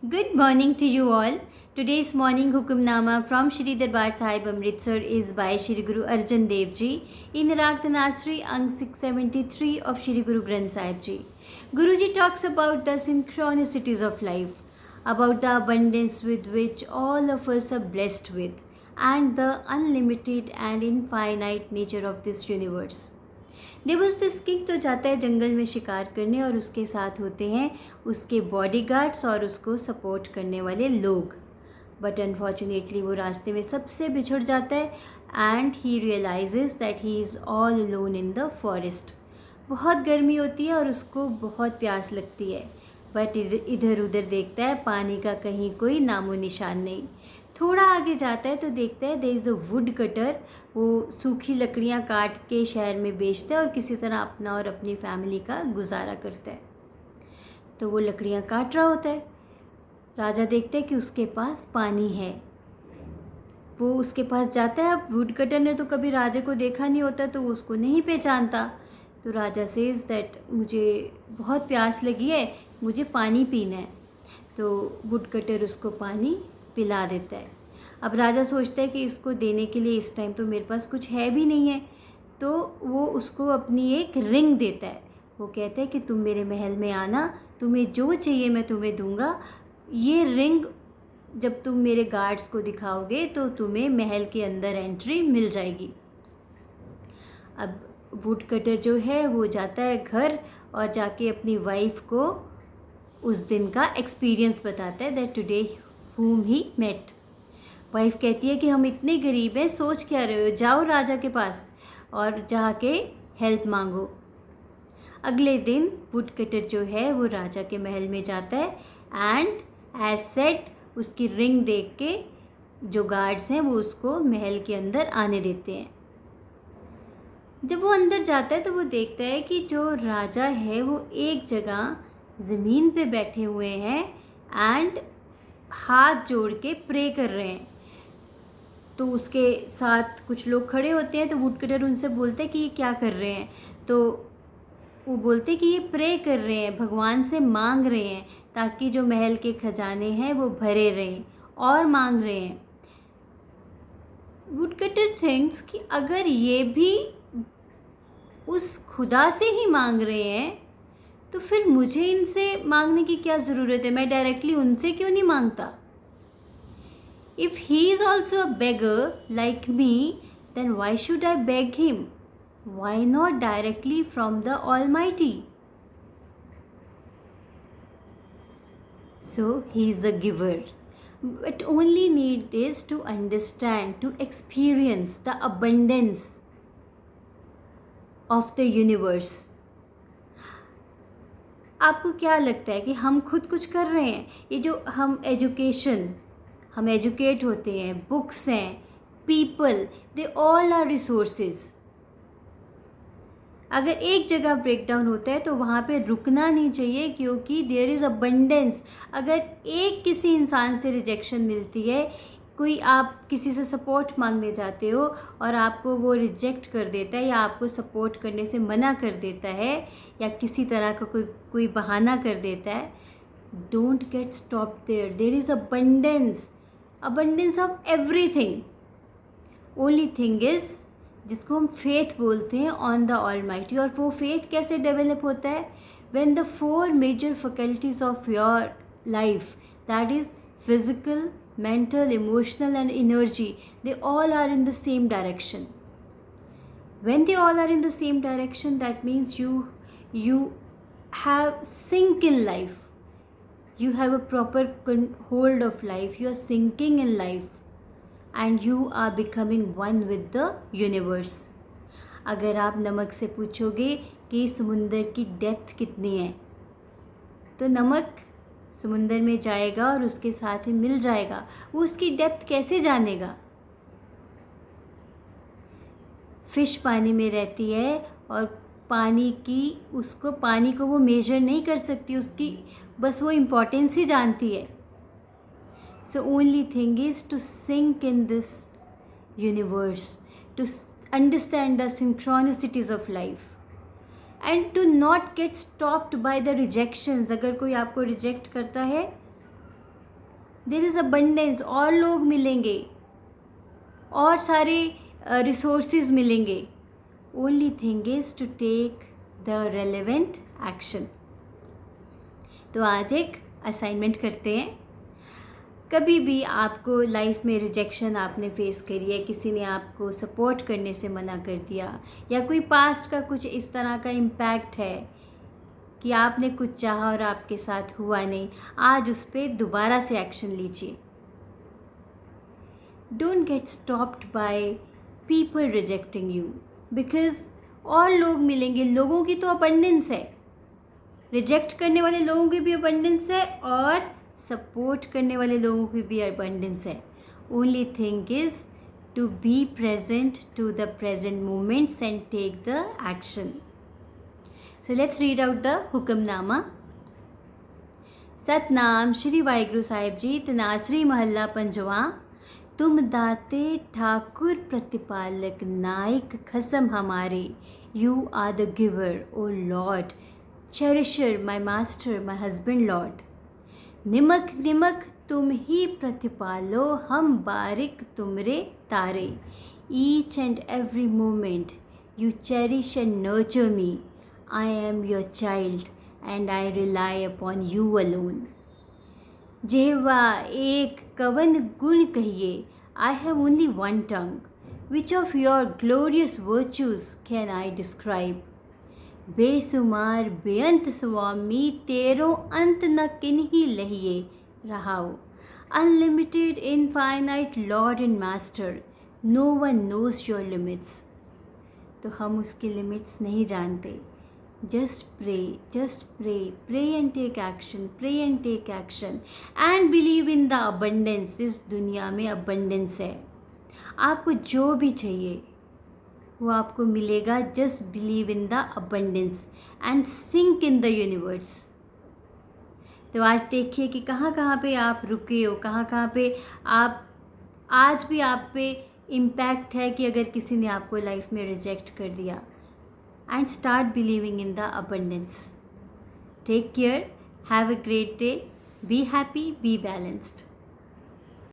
Good morning to you all. Today's morning Hukamnama from Shri Darbar Sahib Amritsar is by Shri Guru Arjan Dev Ji in Rag Tanasri Ang 673 of Shri Guru Granth Sahib Ji. Guruji talks about the synchronicities of life, about the abundance with which all of us are blessed with, and the unlimited and infinite nature of this universe. देवस this king तो जाता है जंगल में शिकार करने और उसके साथ होते हैं उसके बॉडीगार्ड्स और उसको सपोर्ट करने वाले लोग. बट अनफॉर्चुनेटली वो रास्ते में सबसे बिछड़ जाता है and he realises that he is all alone in the forest. बहुत गर्मी होती है और उसको बहुत प्यास लगती है, बट इधर उधर देखता है, पानी का कहीं कोई नामो निशान नहीं. थोड़ा आगे जाता है तो देखता है there is a wood cutter. वो सूखी लकड़ियाँ काट के शहर में बेचता है और किसी तरह अपना और अपनी फैमिली का गुजारा करता है. तो वो लकड़ियाँ काट रहा होता है. राजा देखता है कि उसके पास पानी है. वो उसके पास जाता है. अब वुड कटर ने तो कभी राजा को देखा नहीं होता तो वो उसको नहीं पहचानता. तो राजा सेज दैट मुझे बहुत प्यास लगी है, मुझे पानी पीना है. तो वुड कटर उसको पानी पिला देता है. अब राजा सोचता है कि इसको देने के लिए इस टाइम तो मेरे पास कुछ है भी नहीं है, तो वो उसको अपनी एक रिंग देता है. वो कहता है कि तुम मेरे महल में आना, तुम्हें जो चाहिए मैं तुम्हें दूंगा. ये रिंग जब तुम मेरे गार्ड्स को दिखाओगे तो तुम्हें महल के अंदर एंट्री मिल जाएगी. अब वुड कटर जो है वो जाता है घर और जाके अपनी वाइफ को उस दिन का एक्सपीरियंस बताता है that today whom he met. Wife कहती है कि हम इतने गरीब हैं, सोच क्या रहे हो, जाओ राजा के पास और जाके हेल्प मांगो. अगले दिन वुड कटर जो है वो राजा के महल में जाता है एंड एज सेट उसकी रिंग देख के जो गार्ड्स हैं वो उसको महल के अंदर आने देते हैं. जब वो अंदर जाता है तो वो देखता है कि जो राजा है वो एक जगह ज़मीन पे बैठे हुए हैं एंड हाथ जोड़ के प्रे कर रहे हैं. तो उसके साथ कुछ लोग खड़े होते हैं. तो वुडकटर उनसे बोलते हैं कि ये क्या कर रहे हैं. तो वो बोलते हैं कि ये प्रे कर रहे हैं, भगवान से मांग रहे हैं ताकि जो महल के खजाने हैं वो भरे रहें, और मांग रहे हैं. वुडकटर थिंक्स कि अगर ये भी उस खुदा से ही मांग रहे हैं तो फिर मुझे इनसे मांगने की क्या ज़रूरत है, मैं डायरेक्टली उनसे क्यों नहीं मांगता. If he is also a beggar like me then why should I beg him, why not directly from the almighty. So he is a giver, but only need is to understand, to experience the abundance of the universe. आपको क्या लगता है कि हम खुद कुछ कर रहे हैं? ये जो हम एजुकेट होते हैं, बुक्स हैं, people, they all are resources. अगर एक जगह ब्रेक डाउन होता है तो वहाँ पे रुकना नहीं चाहिए क्योंकि देयर इज़ अबंडेंस. अगर एक किसी इंसान से रिजेक्शन मिलती है, कोई आप किसी से सपोर्ट मांगने जाते हो और आपको वो रिजेक्ट कर देता है या आपको सपोर्ट करने से मना कर देता है या किसी तरह का कोई बहाना कर देता है, don't get stop there. There is abundance of everything. Only thing is जिसको हम फेथ बोलते हैं ऑन द ऑलमाइटी. और वो फेथ कैसे डेवलप होता है? When the 4 major faculties of your life, that is physical, mental, emotional and energy, they all are in the same direction. When they all are in the same direction, that means you have sync in life, you have a proper hold of life, you are sinking in life and you are becoming one with the universe. अगर आप नमक से पूछोगे कि समुंदर की depth कितनी है तो नमक समुंदर में जाएगा और उसके साथ ही मिल जाएगा. वो उसकी डेप्थ कैसे जानेगा? फिश पानी में रहती है और पानी को वो मेजर नहीं कर सकती, उसकी बस वो इम्पोर्टेंस ही जानती है. So only thing is to sync in this universe, to understand the synchronicities of life and to not get stopped by the rejections. अगर कोई आपको रिजेक्ट करता है देयर इज़ अबंडेंस, और लोग मिलेंगे, और सारे रिसोर्सेज मिलेंगे. Only thing is to take the relevant action. तो आज एक असाइनमेंट करते हैं. कभी भी आपको लाइफ में रिजेक्शन आपने फेस करी है, किसी ने आपको सपोर्ट करने से मना कर दिया, या कोई पास्ट का कुछ इस तरह का इम्पैक्ट है कि आपने कुछ चाहा और आपके साथ हुआ नहीं, आज उस पर दोबारा से एक्शन लीजिए. Don't get stopped by people rejecting you, because और लोग मिलेंगे. लोगों की तो अबंडेंस है, रिजेक्ट करने वाले लोगों की भी अबंडेंस है और सपोर्ट करने वाले लोगों की भी अबंडेंस है. Only thing is to be present to the present moments and take the action. So let's read out the Hukamnama. Satnam Shri Waheguru Sahib ji. Dhanasari महला पंजवा. तुम दाते ठाकुर प्रतिपालक नायक खसम हमारे. You are the giver O lord, cherisher, my master, my husband, Lord. निमक निमक तुम ही प्रतिपालो, हम बारिक तुमरे तारे. Each and every moment you cherish and nurture me. I am your child and I rely upon you alone. जेहवा एक कवन गुण कहिए. I have only one tongue. Which of your glorious virtues can I describe? बेसुमार बेअंत स्वामी, तेरो अंत न किन्हीं लहिए रहाओ. Unlimited infinite lord and master, no one knows your limits. तो हम उसकी लिमिट्स नहीं जानते. Just pray, pray and take action, pray and take action and believe in the abundance. इस दुनिया में अबंडेंस है. आपको जो भी चाहिए वो आपको मिलेगा. Just believe in the abundance and sync in the universe. तो आज देखिए कि कहाँ कहाँ पे आप रुके हो, कहाँ कहाँ पे आप आज भी आप पे इम्पैक्ट है कि अगर किसी ने आपको लाइफ में रिजेक्ट कर दिया. And start believing in the abundance. Take care, have a great day, be happy, be balanced.